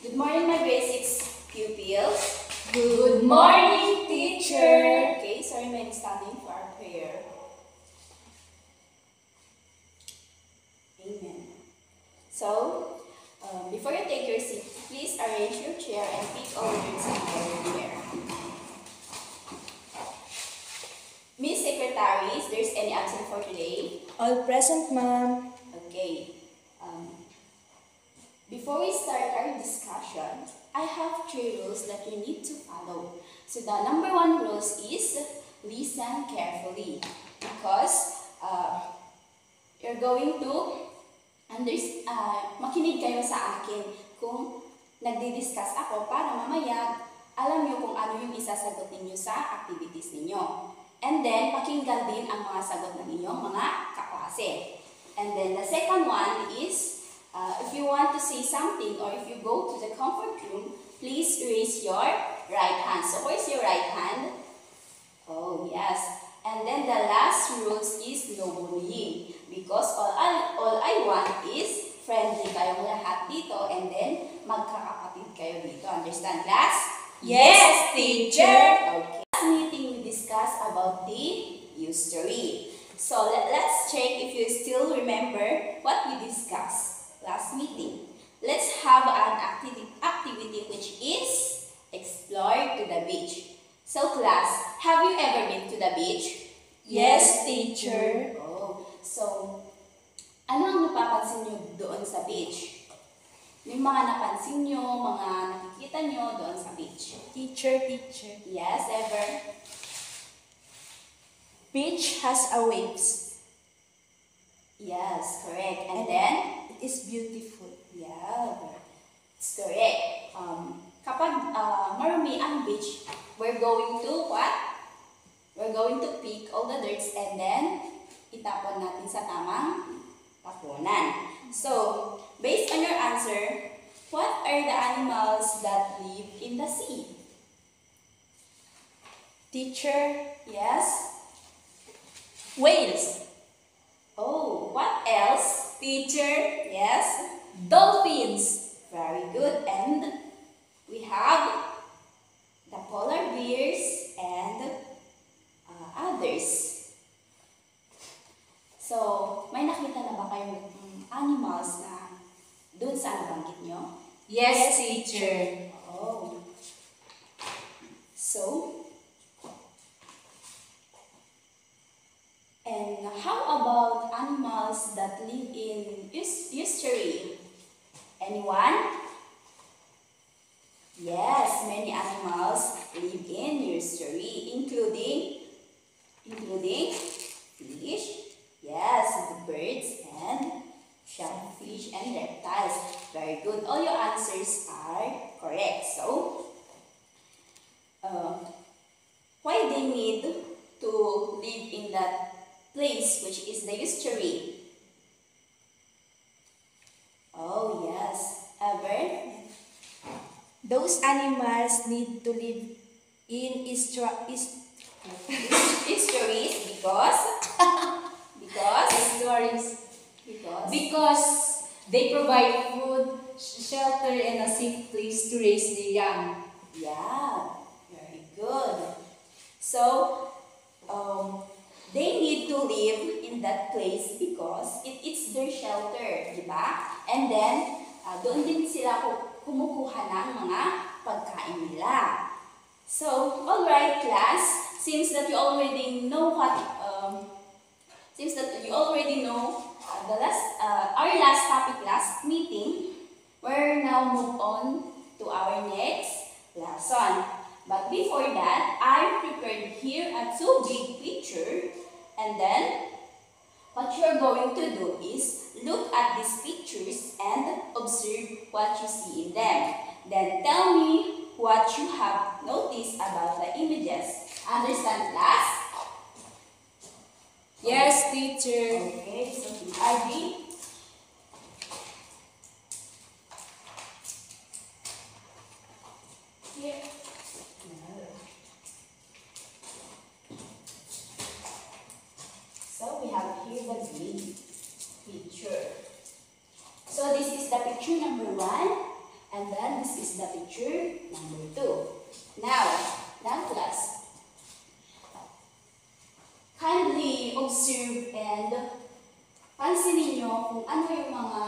Good morning, my grade 6 pupils. Good morning, teacher. Okay, so remain standing for our prayer. Amen. So, before you take your seat, please arrange your chair and pick all words in your chair. Miss Secretary, is there any absent for today? All present, ma'am. Okay. Before we start our discussion, I have 3 rules that you need to follow. So the number 1 rule is listen carefully, because you're going to makinig kayo sa akin kung nagdi-discuss ako para mamaya alam nyo kung ano yung isasagot ninyo sa activities ninyo. And then, pakinggan din ang mga sagot ng inyong mga kaklase. And then the second one is, if you want to say something or if you go to the comfort room, please raise your right hand. So where's your right hand? Oh, yes. And then the last rules is no bullying, because all I want is friendly kayong lahat dito, and then magkakapatid kayo dito. Understand, class? Yes, teacher. Okay. Last meeting we discussed about the history. So let's check if you still remember what we discussed last meeting. Let's have an activity which is explore to the beach. So class, have you ever been to the beach? Yes, teacher. Oh, so ano ang napapansin nyo doon sa beach? Yung mga napansin nyo, mga nakikita nyo doon sa beach? Teacher. Yes, ever? Beach has a waves. Yes, correct. And then? It is beautiful. Yeah, it's correct. Kapag marumi ang beach, we're going to what? We're going to pick all the dirts and then itapon natin sa tamang tapunan. So, based on your answer, what are the animals that live in the sea? Teacher. Yes? Whales. Oh, what else? Teacher. Yes? Dolphins. Very good. And we have the polar bears and others. So, may nakita na ba kayong animals na dun sa nabanggit nyo? Yes, teacher. Oh. So, and how about animals that live in estuary? Anyone? Yes, many animals live in estuary, including fish, yes, the birds and shellfish and reptiles. Very good. All your answers are correct. So, why they need to live in that place which is the estuary? Oh, yes. Ever? Those animals need to live in Estuaries because they provide food, shelter, and a safe place to raise the young. Yeah, very good. So, they need to live in that place because it's their shelter, di ba? And then, doon din sila kumukuha ng mga pagkain nila. So, alright class, since that you already know our last topic last meeting, we're now move on to our next lesson. But before that, I prepared here a 2 big picture, and then what you're going to do is look at these pictures and observe what you see in them. Then tell me what you have noticed about the images. Understand, class? Yes, teacher. Okay, so RD. Here. So we have here the big picture. So this is the picture number 1, and then understand? This is the picture number 2. Now class, kindly observe and pansinin niyo kung ano yung mga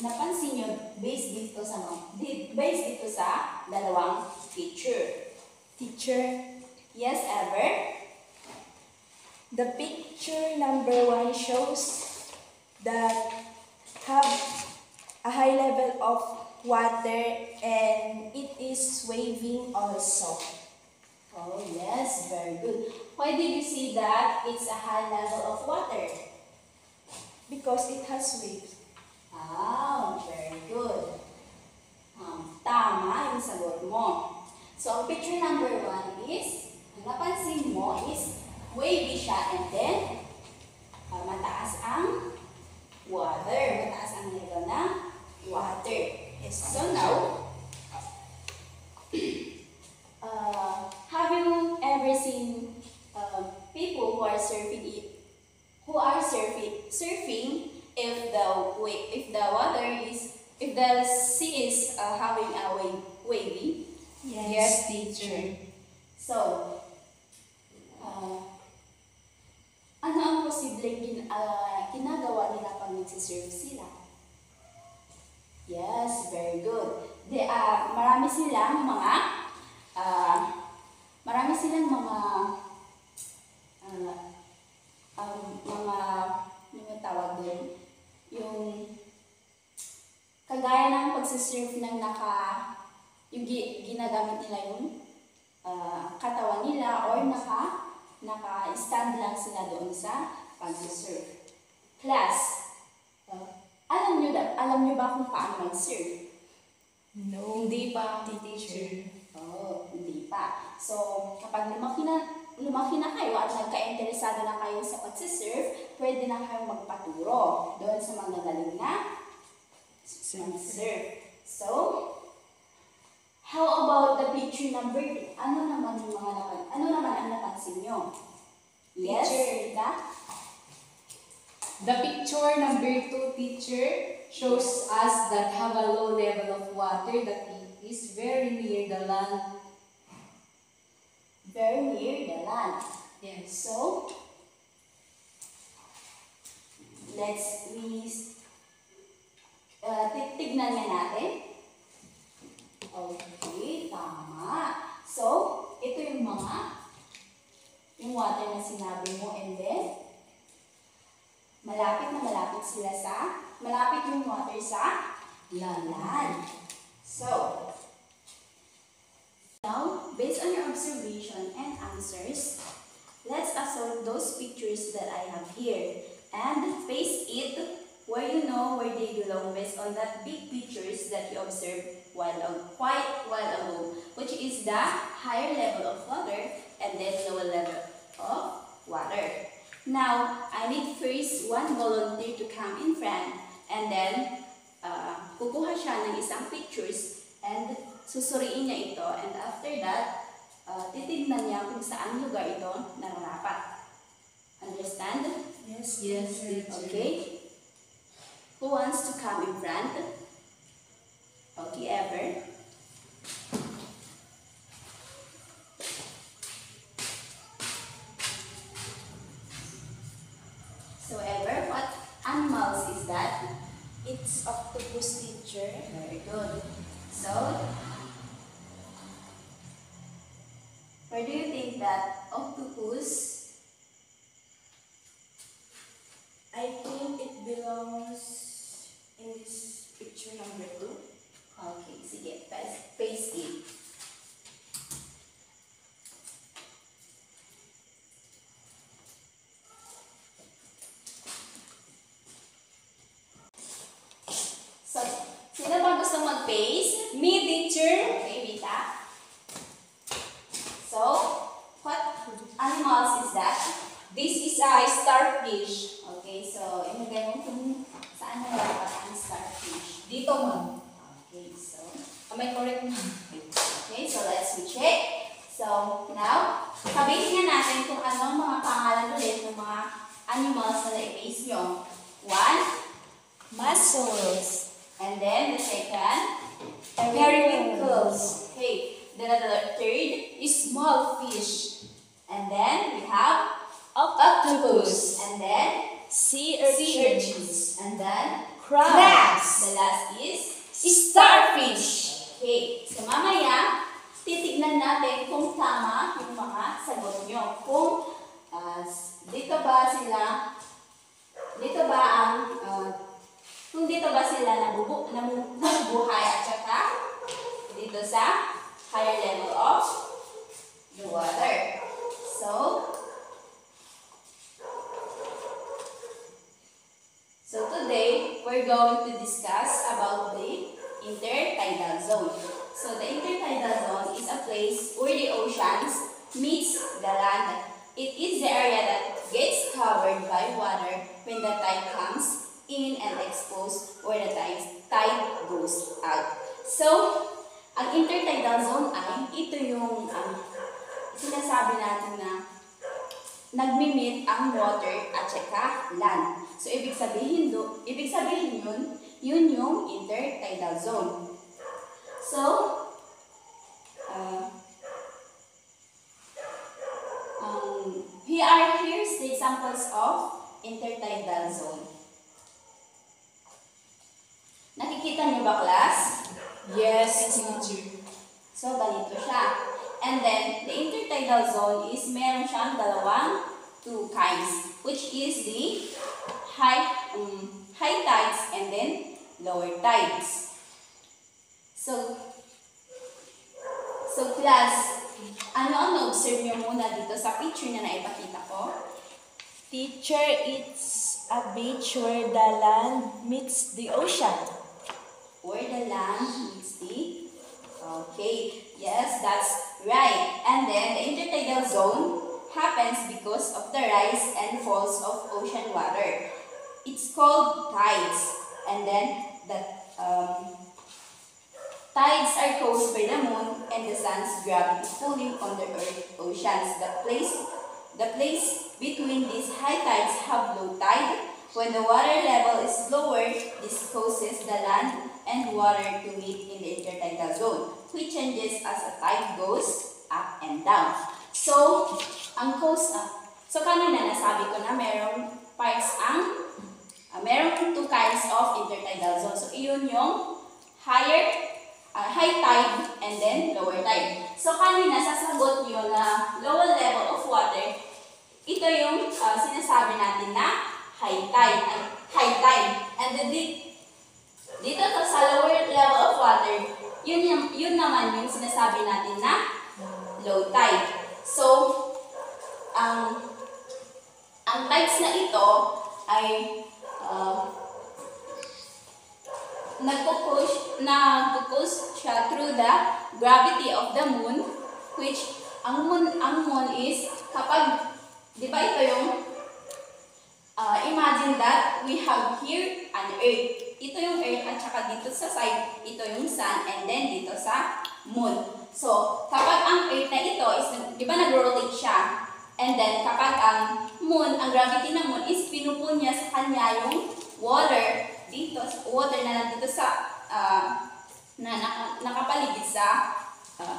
napansin niyo based dito sa dalawang picture. Teacher, Yes, Ever? the picture number 1 shows that have a high level of water and it is waving also. Oh, yes, very good. Why did you see that it's a high level of water? Because it has waves. Ah, very good. Tama yung sagot mo. So, ang picture number 1 is, ang napansin mo is wavy siya and then mataas ang water. Mataas ang level ng water. Yes. So now, have you ever seen people who are surfing if the sea is having a wavy? Yes, teacher. So, ano ang posibleng ginagawa nila pag nagsisurf sila? Yes, very good. Marami silang mga ano tawag doon? Yung kagaya ng pagsisurf ng yung ginagamit nila yung katawan nila or naka-stand lang sila doon sa pag-surf. Class, alam nyo ba kung paano mag-surf? No. Hindi pa, teacher. Oh, hindi pa. So, kapag lumaki na kayo at nagka-interesado na kayo sa pag-surf, pwede na kayong magpaturo doon sa mga galing na mag-surf. So, how about the picture number 2? Ano naman ang napansin nyo? Yes, Teacher. Rita? The picture number 2, teacher, shows us that have a low level of water that is very near the land. Very near the land. Yes. So, tignan nga natin. Okay, tama. So, ito yung water na sinabi mo and then, malapit yung water sa land. So, now, based on your observation and answers, let's assort those pictures that I have here and paste it where you know where they belong based on that big pictures that you observed quite a while ago, which is the higher level of water and then lower level of water. Now, I need first one volunteer to come in front and then kukuha siya ng isang pictures and susuriin niya ito and after that, titignan niya kung saan lugar ito nararapat. Understand? Yes. Yes, teacher. Okay? Who wants to come in front? Okay, Ever? So, Ever, what animals is that? It's octopus, teacher. Very good. So, where do you think that octopus? I think it belongs in this picture number 2. Okay, sige, paste it. So, sino ba gusto mag-paste? Me, teacher. Okay, Rita. So, what animals is that? This is a starfish. Okay, so imagine mo kung saan nalapat ang starfish. Dito, ma'am. Okay, so, Am I correct, ma'am? Dinosaurs. And then the second, Periwinkles. Okay. Then the third is small fish. And then we have octopus. And then Sea sea urchins. urchins. And then Crabs. the last is Starfish. Okay. So mamaya, titignan natin kung tama yung mga sagot nyo. Kung dito ba sila nabubuhay at saka dito sa higher level of the water. So today, we're going to discuss about the intertidal zone. So the intertidal zone is a place where the oceans meets the land. It is the area that gets covered by water when the tide comes in and exposed where the tide goes out. So, ang intertidal zone ay ito yung sinasabi natin na nagmi-meet ang water at saka land. So, ibig sabihin yun yung intertidal zone. So, here's the examples of intertidal zone. Nakikita niyo ba, class? Yes, teacher. So, ganito siya. And then, the intertidal zone is meron siyang two kinds, which is the high tides and then lower tides. So class, ano ang na-observe niyo muna dito sa picture na naipakita ko? Teacher, it's a beach where the land meets the ocean. Where the land meets the... Okay, yes, that's right. And then, the intertidal zone happens because of the rise and falls of ocean water. It's called tides. And then, the tides are caused by the moon and the sun's gravity pulling on the earth oceans. The place between these high tides have low tide. When the water level is lower, this causes the land and water to meet in the intertidal zone, which changes as the tide goes up and down. So, kanina nasabi ko na merong two kinds of intertidal zone. So, iyon yung high tide and then lower tide. So, kanina sasagot nyo na lower level of water, ito yung sinasabi natin na high tide. And then dito sa lower level of water, yun naman yung sinasabi natin na low tide. So, ang tides na ito ay nagpo-push siya through the gravity of the moon, which ang moon is kapag, di ba ito yung imagine that we have here an earth. Ito yung earth at saka dito sa side, ito yung sun and then dito sa moon. So, kapag ang earth na ito is, di ba nag-rotate siya? And then, kapag ang gravity ng moon is pinupull niya sa kanya yung water na nandito sa, nakapaligid sa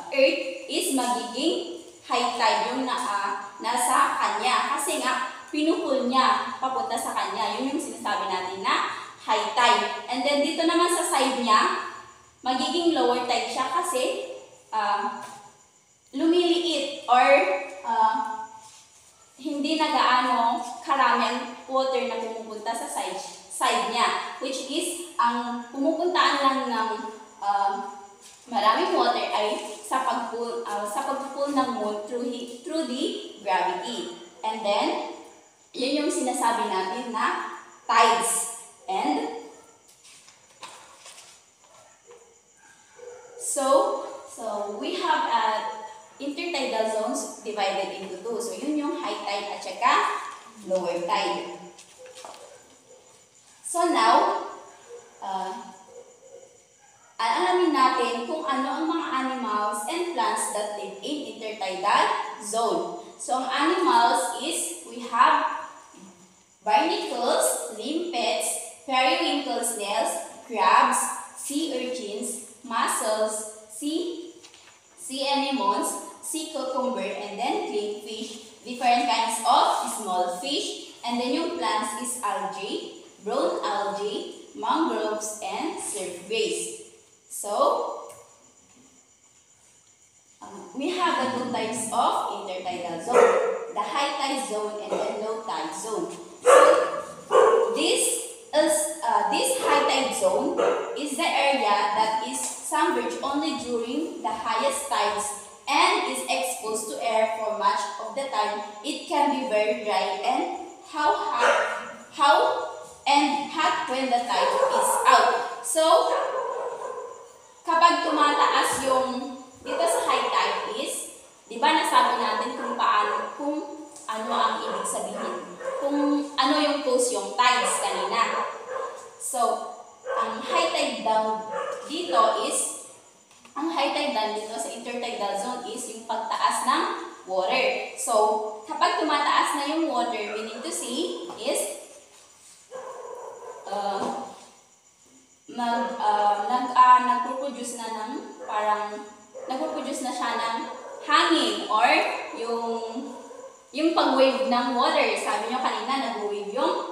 earth is magiging high tide yung nasa kanya. Kasi nga, pinupull niya papunta sa kanya. Yun yung sinasabi natin na high tide. And then dito naman sa side niya, magiging lower tide siya kasi lumiliit or hindi na gaano karami ang water na pumupunta sa side niya. Which is, ang pumupuntaan lang ng maraming water ay sa pagpupull ng moon through the gravity. And then, yun yung sinasabi natin na tides. And so we have intertidal zones divided into two. So yun yung high tide at saka lower tide. So now, alamin natin kung ano ang mga animals and plants that live in intertidal zone. So ang animals is, we have barnacles, limpets, periwinkles, snails, crabs, sea urchins, mussels, sea anemones, sea cucumber, and then clingfish, different kinds of small fish, and then yung plants is algae, brown algae, mangroves, and surf base. So, we have the two types of intertidal zone, the high tide zone and the low tide zone. So, this high tide zone is the area that is submerged only during the highest tides and is exposed to air for much of the time. It can be very dry and hot when the tide is out. So, kapag tumataas yung dito sa high tide is, di ba nasabi natin kung ano ang ibig sabihin, kung ano yung cause yung tides kanina. So, ang high tide down dito sa intertidal zone is yung pagtaas ng water. So, kapag tumataas na yung water, we need to see is nagpo-produce na siya ng hangin or yung pag-wave ng water. Sabi nyo kanina, nag-wave yung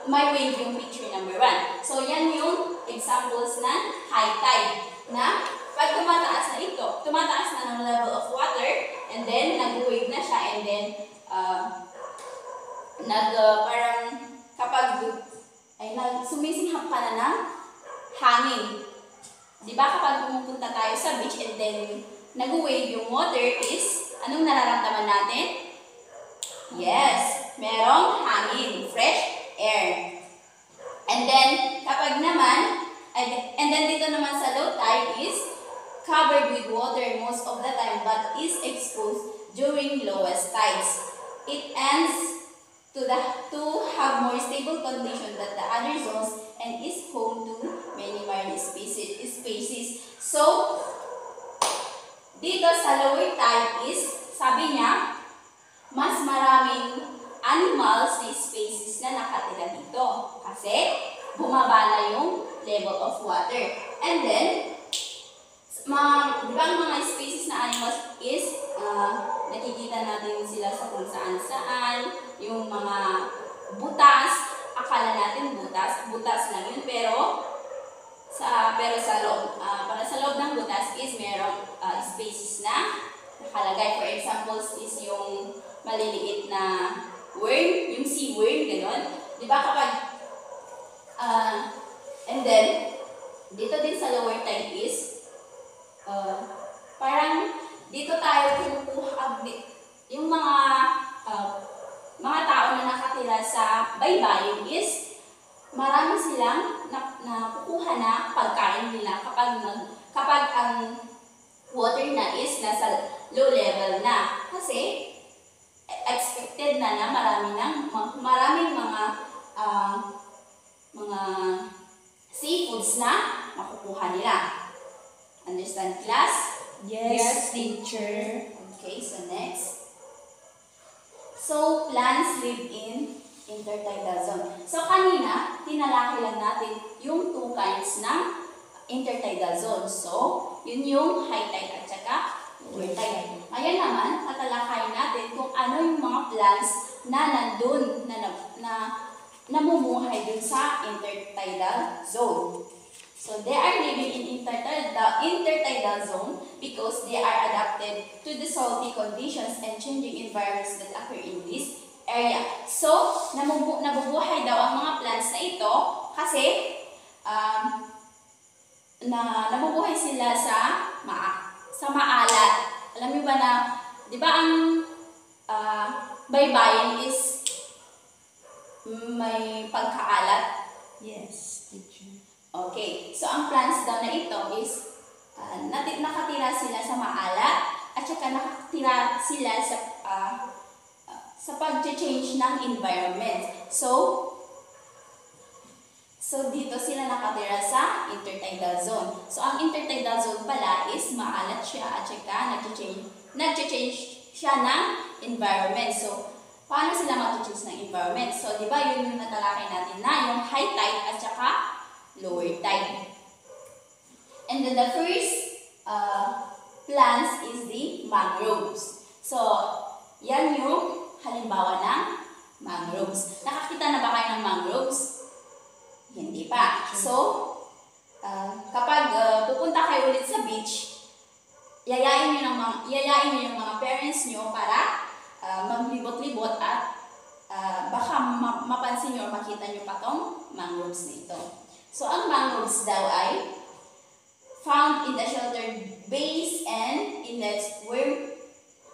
may wave yung picture number 1. So, yan yung examples ng high tide na pag tumataas na ng level of water and then nag-wave na siya and then parang kapag sumisinghap ka na ng hangin. Di ba kapag pumupunta tayo sa beach and then nag-wave yung water is, anong nararamdaman natin? Yes, merong hangin, fresh air. And then, dito naman sa low tide is covered with water most of the time but is exposed during lowest tides. It ends to have more stable condition than the other zones and is home to many marine species. So, dito sa lower tide is, sabi niya, mas maraming animals na species na nakatira dito kasi bumaba na yung level of water. And then, di ba ang mga species na animals is nakikita natin sila sa kung saan-saan, yung mga butas, akala natin butas lang yun, pero sa loob ng butas is merong species na nakalagay. For example, is yung maliliit na worm, yung sea worm, gano'n. Di ba kapag, and then, dito din sa lower tide is, parang dito tayo kumukuha, yung mga tao na nakatira sa baybayin is, marami silang nakukuha na pagkain nila kapag ang water na is nasa low level na. Kasi, expected na maraming mga seafoods na makukuha nila. Understand, class? Yes, teacher. Okay, so next. So, plants live in intertidal zone. So, kanina, tinalaki lang natin yung 2 kinds ng intertidal zone. So, yun yung high tide at saka lower tide. Ngayon naman, tatalakayin natin kung ano yung mga plants na nandun, na namumuhay dun sa intertidal zone. So, they are living in intertidal zone because they are adapted to the salty conditions and changing environments that occur in this area. So, nabubuhay daw ang mga plants na ito kasi nabubuhay sila sa maalat. Alam niyo ba na, di ba ang baybayin is may pagkaalat? Yes, teacher. Okay, so ang plants daw na ito is nakatira sila sa maalat at saka nakatira sila sa pag-change ng environment. So dito sila nakatira sa intertidal zone. So ang intertidal zone pala is maalat siya at saka nag-change siya ng environment. So paano sila mag-change ng environment? So di ba yun yung natalakay natin na yung high tide river tide. And then the first plants is the mangroves. So, yan yung halimbawa ng mangroves. Nakakita na ba kayo ng mangroves? Hindi pa. So, kapag pupunta kayo ulit sa beach, yayain niyo yung mga parents niyo para maglibot-libot at baka mapansin niyo o makita niyo pa tong mangroves na ito. So, ang mangroves daw ay found in the sheltered bays and inlets where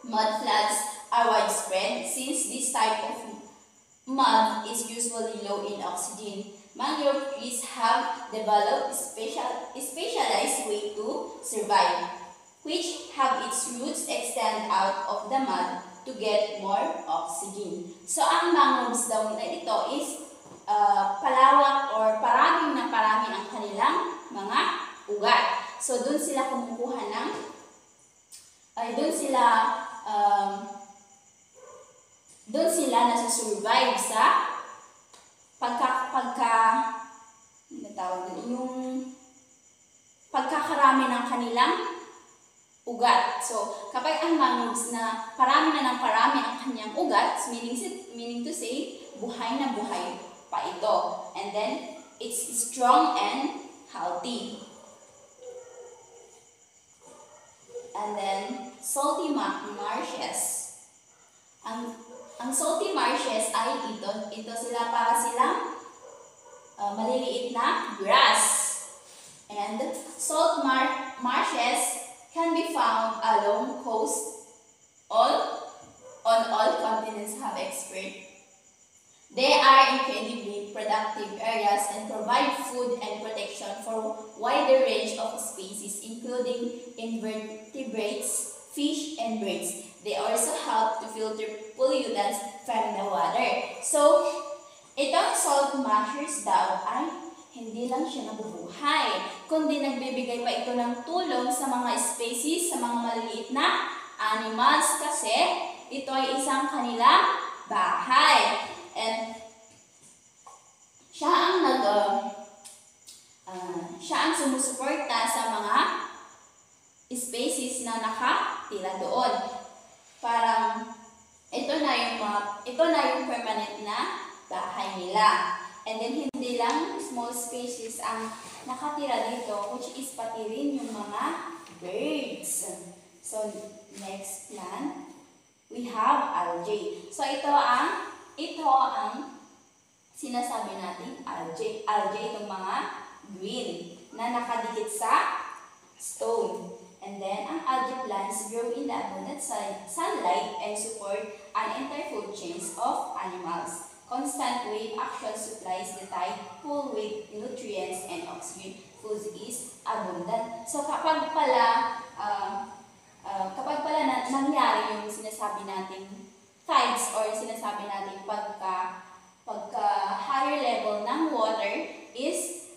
mud floods are widespread. Since this type of mud is usually low in oxygen, mangrove trees have developed specialized way to survive, which have its roots extend out of the mud to get more oxygen. So, ang mangroves daw na ito is palawak or parami ang kanilang mga ugat. So, doon sila kumukuha ng, doon sila nasusurvive sa pagkakarami ng kanilang ugat. So, kapag ang mangroves na parami na ng parami ang kanyang ugat, meaning to say, buhay na buhay pa ito. And then, it's strong and healthy. And then, salty marshes. Ang salty marshes ay ito sila para silang maliliit na grass. And salt marshes can be found along coast on all continents have experienced. They are incredibly productive areas and provide food and protection for wider range of species, including invertebrates, fish, and birds. They also help to filter pollutants from the water. So, itong salt marshes daw ay hindi lang siya nabubuhay, kundi nagbibigay pa ito ng tulong sa mga species, sa mga maliliit na animals, kasi ito ay isang kanilang bahay. And siya ang sumusuporta sa mga species na nakatira doon. Parang ito na yung permanent na bahay nila. And then hindi lang small species ang nakatira dito, which is pati rin yung mga birds. So next plant, we have algae. So ito ang sinasabi natin algae. Algae itong mga green na nakadikit sa stone. And then, ang algae plants grow in the abundant sunlight and support an entire food chains of animals. Constant wave action supplies the tide pool with nutrients and oxygen. Food is abundant. So, kapag pala nangyari yung sinasabi nating tides or sinasabi natin pagka higher level ng water is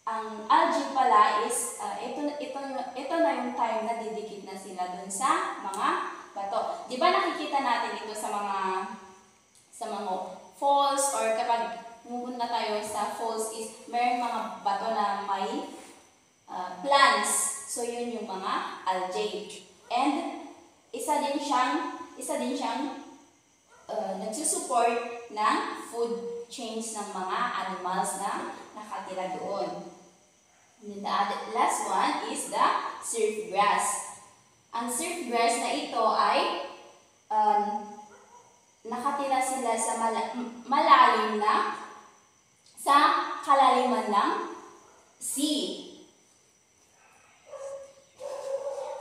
ang algae pala is ito na yung time na didikit na sila dun sa mga bato. Di ba nakikita natin ito sa mga falls, or kapag pumunta tayo sa falls is mayroong mga bato na may plants. So yun yung mga algae. And isa din siyang nagsusupport ng food chains ng mga animals na nakatira doon. And the last one is the surf grass. Ang surf grass na ito ay nakatira sila sa malalim na sa kalaliman ng sea.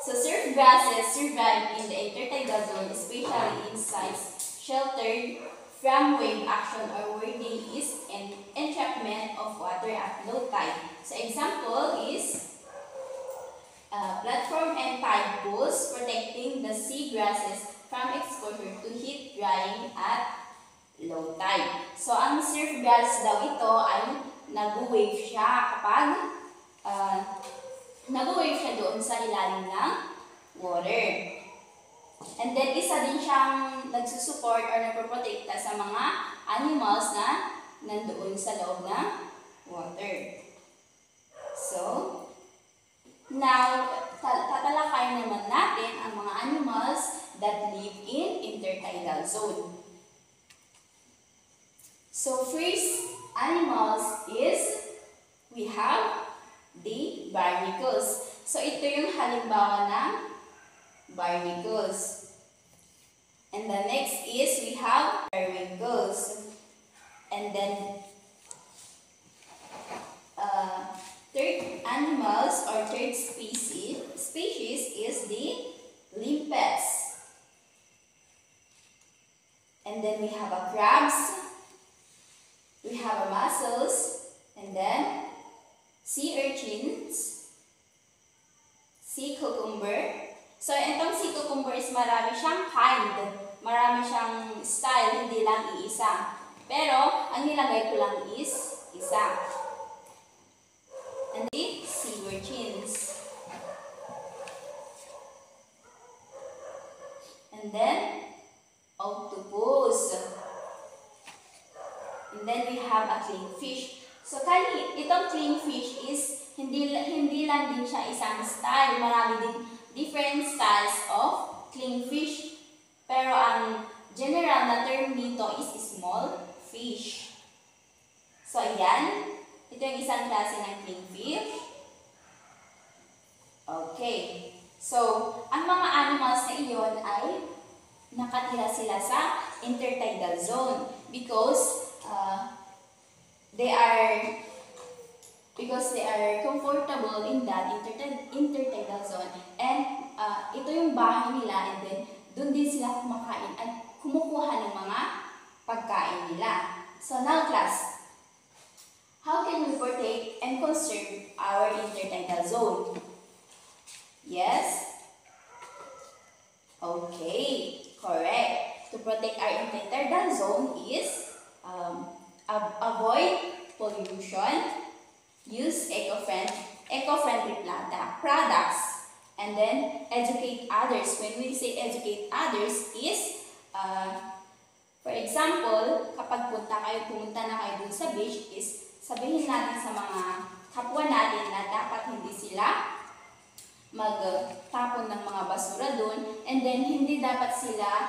So surf grasses survive in the intertidal zone, especially in sites sheltered from wave action or where there is an entrapment of water at low tide. So example is platform and tide pools protecting the sea grasses from exposure to heat drying at low tide. So ang surf grass daw ito ay nag-wave siya kapag nag-wave siya doon sa ilalim ng water. And then, isa din siyang nagsusupport or nagproprotekta sa mga animals na nandoon sa loob ng water. So, now, tatalakayin naman natin ang mga animals that live in intertidal zone. So, first animals is, we have the barnacles. So, ito yung halimbawa ng barnacles. And the next is, we have periwinkles. And then, third animals or third species is the limpets. And then we have a crabs, we have a mussels, and then sea urchins, sea cucumber. So itong sea cucumber is marami siyang kind, marami siyang style, hindi lang iisa. Pero ang nilagay ko lang is isa. And the sea urchins. And then, octopus. And then we have a clingfish. So, itong clingfish is hindi lang din siya isang style. Marami din different styles of clingfish. Pero ang general na term dito is small fish. So, ayan. Ito yung isang klase ng clingfish. Okay. So, ang mga animals na iyon ay nakatira sila sa intertidal zone because they are comfortable in that intertidal zone. And ito yung bahay nila, and then doon din sila kumakain at kumukuha ng mga pagkain nila. So, now class, how can we protect and conserve our intertidal zone? Yes? Okay, correct. To protect our intertidal zone is avoid pollution, use eco-friendly products, and then educate others. When we say educate others is, for example, kapag pumunta na kayo dun sa beach is, sabihin natin sa mga kapwa natin na dapat hindi sila magtapon ng mga basura doon, and then hindi dapat sila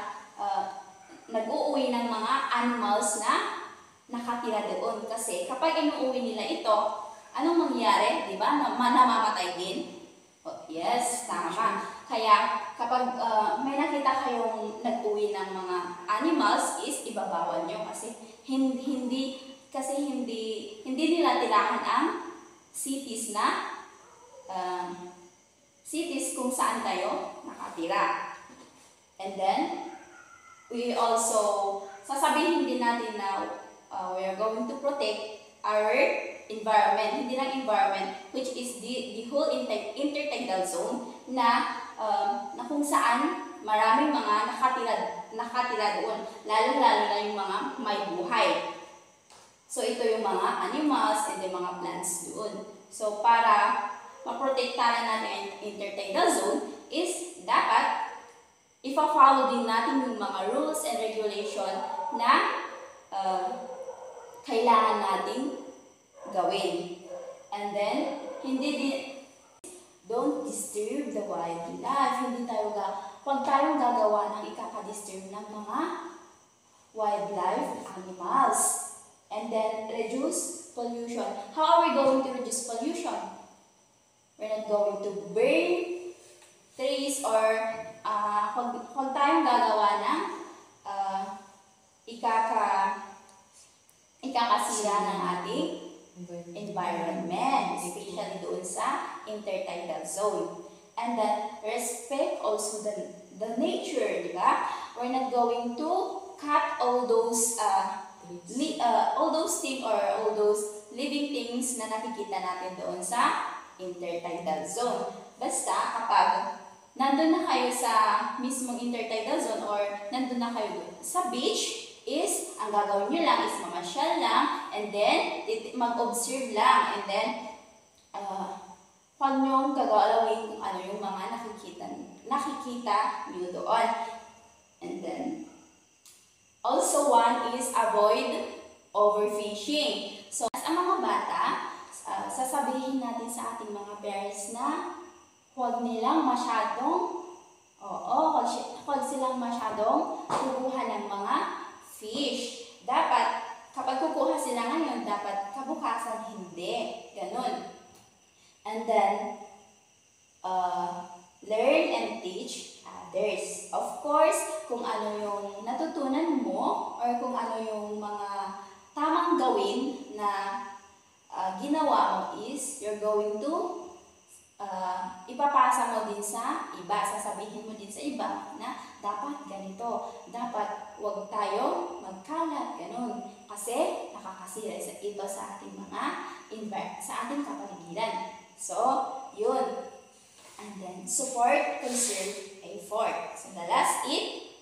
nag-uuwi ng mga animals na nakatira doon. Kasi kapag inuuwi nila ito, anong mangyayari? Diba? Namamatay din. Oh, yes, tama. Kaya kapag may nakita kayong nag-uwi ng mga animals is ibabawal nyo kasi hindi nila tirahan ang cities kung saan tayo nakatira. And then we also sasabihin din natin na we are going to protect our environment, hindi lang environment, which is the whole intertidal zone na kung saan maraming mga nakatira doon, lalo-lalo na yung mga may buhay. So ito yung mga animals and yung mga plants doon. So para maprotektahan natin ang intertidal zone is dapat ipa-follow din natin yung mga rules and regulation na kailangan nating gawin. And then, don't disturb the wildlife. Huwag tayong gagawa ng ikaka-disturb ng mga wildlife animals. And then, reduce pollution. How are we going to reduce pollution? We're not going to burn trees or huwag tayong gagawa ng ikakasira ng ating environment, especially doon sa intertidal zone. And then, respect also the nature, di ba? We're not going to cut all those things or all those living things na nakikita natin doon sa intertidal zone. Basta kapag nandun na kayo sa mismong intertidal zone or nandun na kayo sa beach, is ang gagawin nyo lang is mamasyal lang and then mag-observe lang, and then huwag nyong gagalawin kung ano yung mga nakikita nyo doon. And then also one is avoid overfishing. So, as ang mga bata, sa sasabihin natin sa ating mga parents na huwag nilang masyadong, huwag silang masyadong kukuha ng mga fish. Dapat, kapag kukuha sila ngayon, dapat kabukasan hindi. Ganun. And then, learn and teach others. Of course, kung ano yung natutunan mo or kung ano yung mga tamang gawin na ginawa mo is you're going to ipapasa mo din sa iba, sasabihin mo din sa iba na dapat ganito, dapat huwag tayo magkalat, ganun. Kasi nakakasira ito sa ating mga sa ating kapaligiran. So, yun. And then, support, conserve, effort. So, the last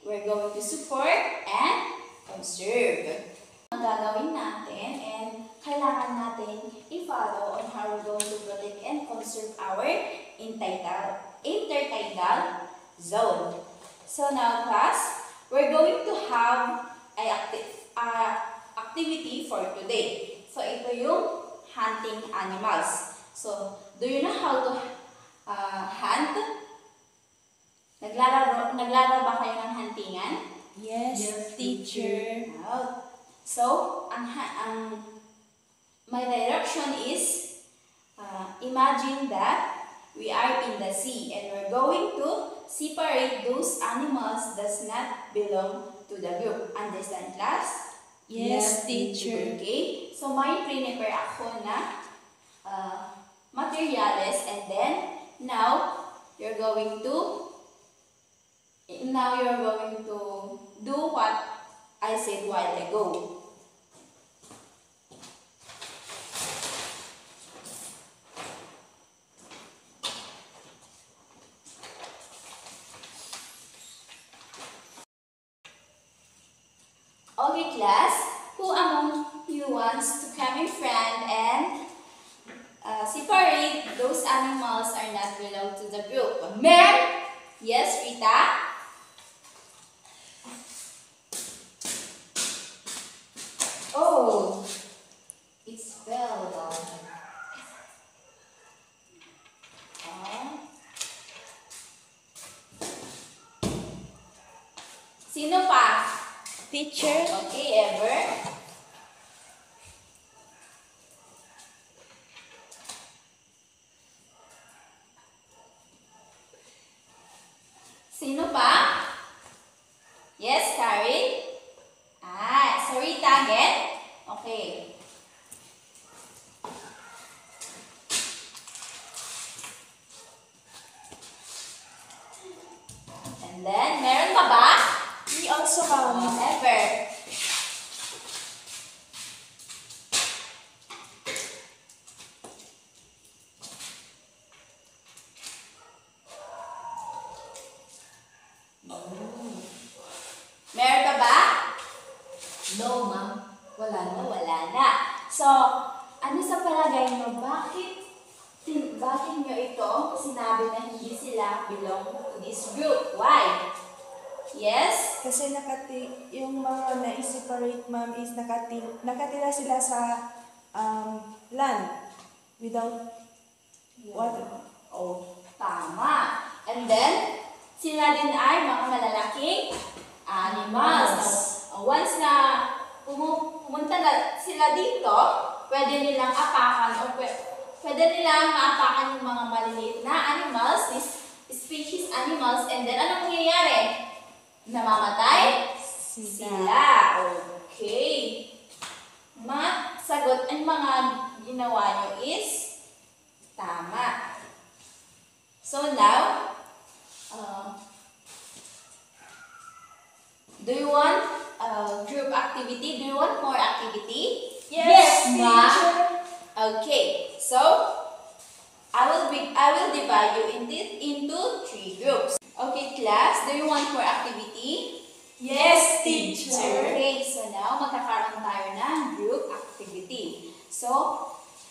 we're going to support and conserve. Ang gagawin natin and kailangan natin i-follow on how we're going to protect and conserve our intertidal zone. So, now, class, we're going to have an activity for today. So, ito yung hunting animals. So, do you know how to hunt? Naglaro ba kayo ng huntingan? Yes, teacher. So, my direction is, imagine that we are in the sea and we're going to separate those animals that does not belong to the group. Understand, class? Yes, teacher. Okay? So, may prepare ako na materials and then now you're going to do what I said a while ago. Okay, class, who among you wants to come in front and separate those animals are not belong to the group? Ma'am? Yes, Rita? Oh, it's fell down. Sino pa? Teacher. Okay, Ever? Sino pa? Yes, Karen? Sarita again? Okay. And then, meron pa ba? We also have Ever. Meron pa ba? No, ma'am. Wala na. Wala na. So, ano sa palagay nyo? Bakit nyo ito sinabi na hindi sila belong to this group? Why? Yes? kasi yung mga na-separate, ma'am, is nakatira sila sa land without water. Oh, tama. And then, sila din ay mga malalaking animals. Once na pumunta na sila dito, pwede nilang apakan o pwede nilang maapakan yung mga maliliit na animals, species animals, and then ano mangyayari? Namamatay? Sila. Okay. Sagot ang mga ginawa nyo is tama. So now, do you want group activity? Do you want more activity? Yes, ma'am. Okay. So, I will divide you into 3 groups. Okay, class. Do you want more activity? Yes, teacher. Okay. So now, magkakaroon tayo ng group activity. So,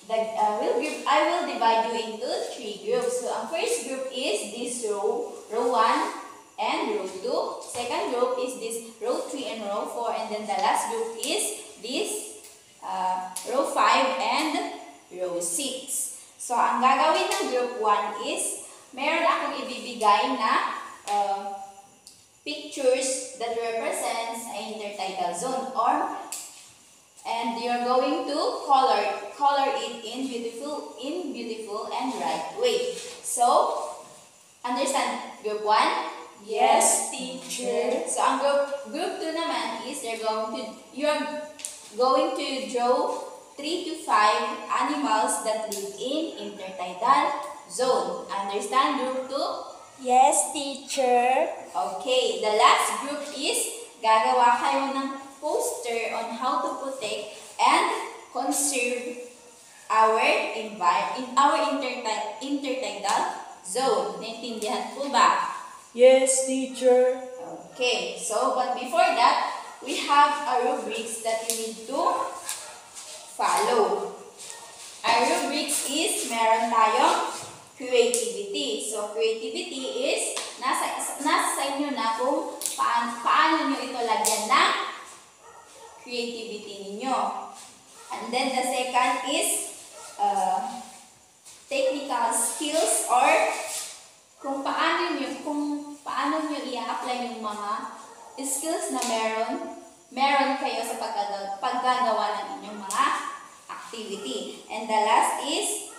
I will divide you into 3 groups. So, ang first group is this row 1 and row 2. Second group is this row 3 and row 4. And then the last group is this row 5 and row 6. So, ang gagawin ng group 1 is, meron akong ibibigay na pictures that represents a intertidal zone and you're going to color it in beautiful and right way. So, understand group 1? Yes, teacher. So, ang group 2 naman is you're going to draw 3 to 5 animals that live in intertidal zone. Understand group 2? Yes, teacher. Okay, the last group is gagawa kayo ng poster on how to protect and conserve our intertidal zone. Naintindihan po ba? Yes, teacher. Okay, so but before that, we have a rubrics that you need to follow. Our rubrics is meron tayong creativity. So, creativity is nasa sa inyo na kung paano nyo ito lagyan ng creativity ninyo. And then, the second is technical skills or kung paano nyo i-apply yung mga skills na meron kayo sa paggagawa ng inyong mga activity. And the last is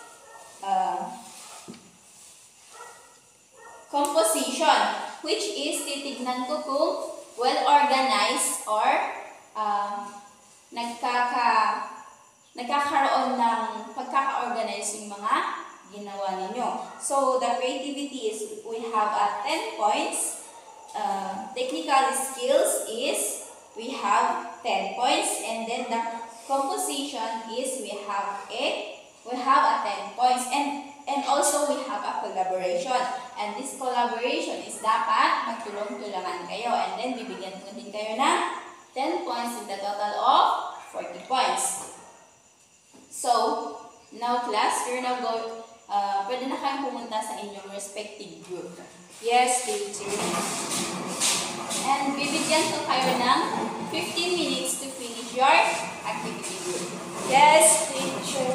composition, which is titignan ko kung well-organized or nagkakaroon ng pagkaka-organize yung mga ginawa ninyo. So, the creativity is, we have 10 points. Technical skills is, we have 10 points. And then, the composition is, we have a 10 points. And also, we have a collaboration. And this collaboration is dapat magtulong-tulungan kayo. And then, bibigyan ko din kayo ng 10 points with a total of 40 points. So, now class, you're now pwede na kayong pumunta sa inyong respective group. Yes, teacher. And bibigyan ko kayo ng 15 minutes to finish your activity group. Yes, teacher.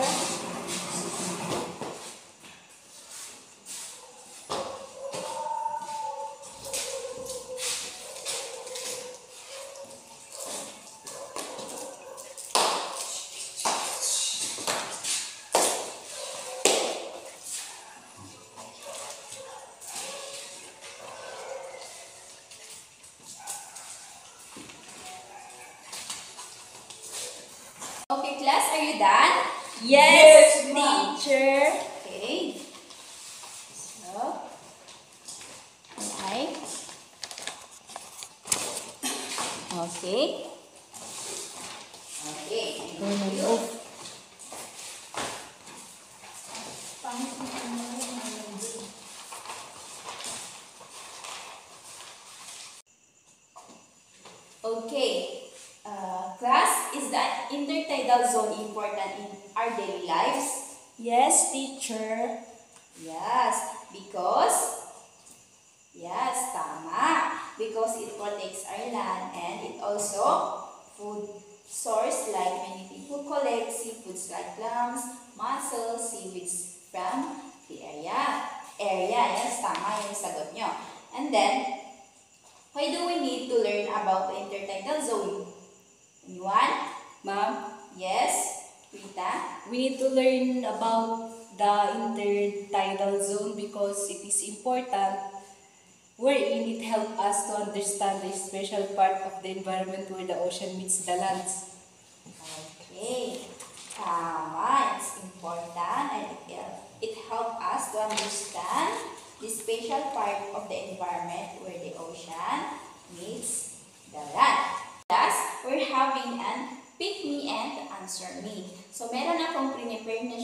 Okay, class, are you done? Yes, ma'am. teacher. Okay. So, alright. Okay. Okay. Thank you. Okay. Class, is the intertidal zone important in our daily lives? Yes, teacher. Yes, tama. Because it protects our land and it also food source like many people collect seafoods like clams, mussels, seaweeds from the area. Yes, tama yung sagot nyo. And then, why do we need to learn about the intertidal zone? Anyone? Ma'am, Yes? Rita? we need to learn about the intertidal zone because it is important wherein it helps us to understand the special part of the environment where the ocean meets the lands. Okay. Tama. It's important and it helps us to understand the special part of the environment where the ocean meets the land. Thus, we're having an pick me and answer me. So, meron akong prepare na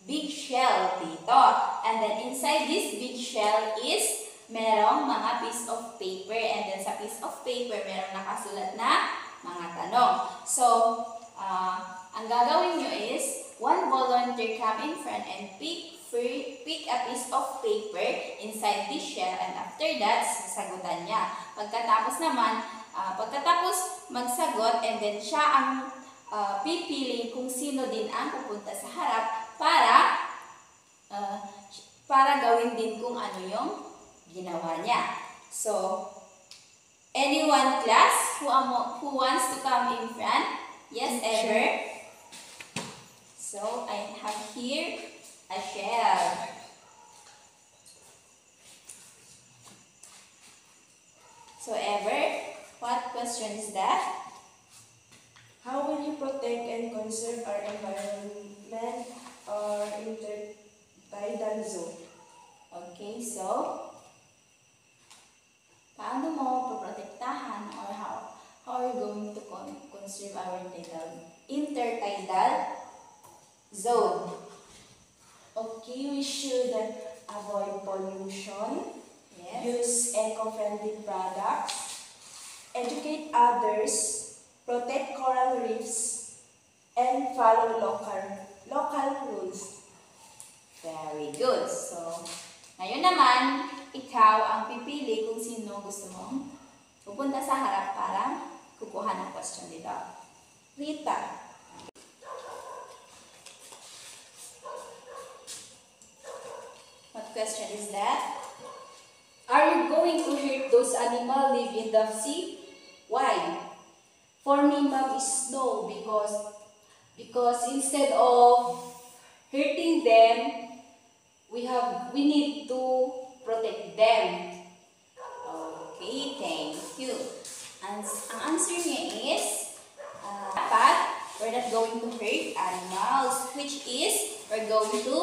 big shell dito. And then, inside this big shell is merong mga piece of paper. And then, sa piece of paper, merong nakasulat na mga tanong. So, ang gagawin nyo is, one volunteer come in front and pick a piece of paper inside this shell. And after that, sasagutan niya. Pagkatapos magsagot, and then siya ang pipili kung sino din ang pupunta sa harap para para gawin din kung ano yung ginawa niya. So, anyone class who wants to come in front? Yes, ever? So, I have here a shell. So, ever, what question is that? How will you protect and conserve our environment or intertidal zone? Okay, so, paano mo poprotektahan or how are you going to conserve our intertidal zone? Okay, we should avoid pollution, Yes. use eco-friendly products, educate others, protect coral reefs, and follow local rules. Very good. So, ngayon naman, ikaw ang pipili kung sino gusto mong pupunta sa harap para kukuha ng question dito. Rita. What question is that? Are you going to hurt those animals live in the sea? Why? For me, ma'am, is no, because instead of hurting them, we need to protect them. Okay, thank you. Ang answer niya is, dapat we're not going to hurt animals, which is we're going to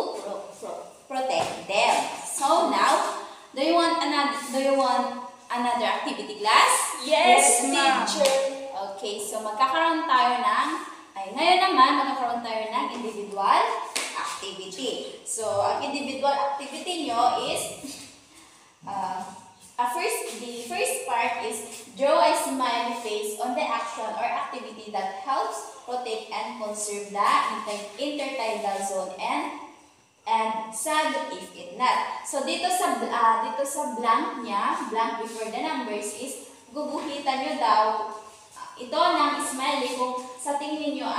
protect them. So now, do you want another activity class? Yes, ma'am. teacher. Okay, so magkakaroon tayo ngayon naman magkakaroon tayo ng individual activity. So, ang individual activity nyo is, the first part is draw a smiley face on the action or activity that helps protect and conserve the intertidal zone and sad if it not. So, dito sa blank niya, blank before the numbers is, guguhitan nyo daw ito ng smiley kung sa tingin nyo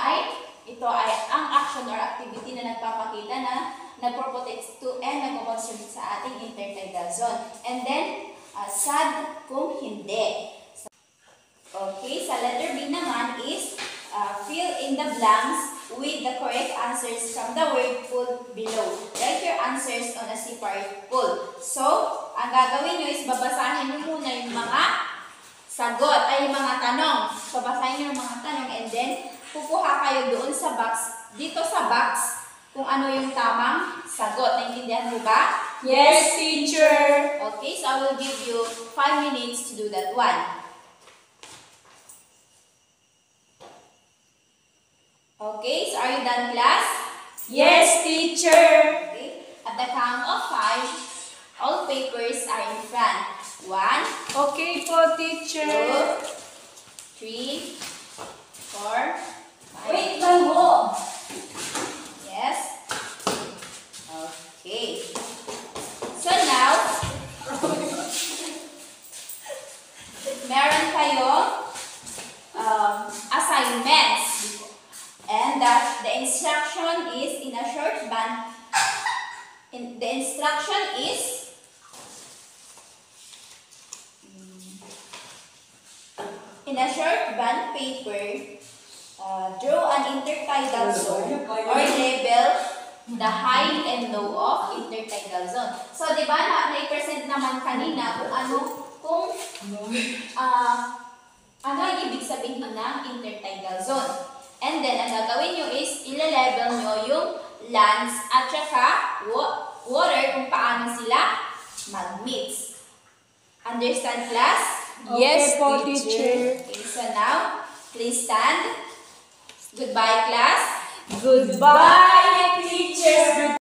ito ay ang action or activity na nagpapakita na nagpo-protect to and nagpo-conserve sa ating intertidal zone. And then, sad kung hindi. Okay, sa letter B naman is fill in the blanks with the correct answers from the word pool below. Write your answers on a separate pool. So, ang gagawin nyo is babasahin nyo muna yung mga sagot, ay yung mga tanong. Babasahin nyo yung mga tanong and then kukuha kayo doon sa box, dito sa box, kung ano yung tamang sagot. Naintindihan mo ba? Yes, teacher. Okay, so I will give you 5 minutes to do that one. Okay, so are you done, class? Yes, teacher. Okay, at the count of 5, all papers are in front. 1, Okay po, teacher. 2, 3, 4, 5. Wait lang mo. Yes. Okay. So now, meron kayong assignments. And the instruction is in a short band. The instruction is in a short band paper, draw an intertidal zone or label the high and low of intertidal zone. So, di ba na-present naman kanina kung ano ang ibig sabihin ng intertidal zone. And then, ang gagawin nyo is, ile-level nyo yung lands at saka water kung paano sila mag-mix. Understand, class? Yes po, teacher. Okay, so now, please stand. Goodbye, class. Goodbye, teacher.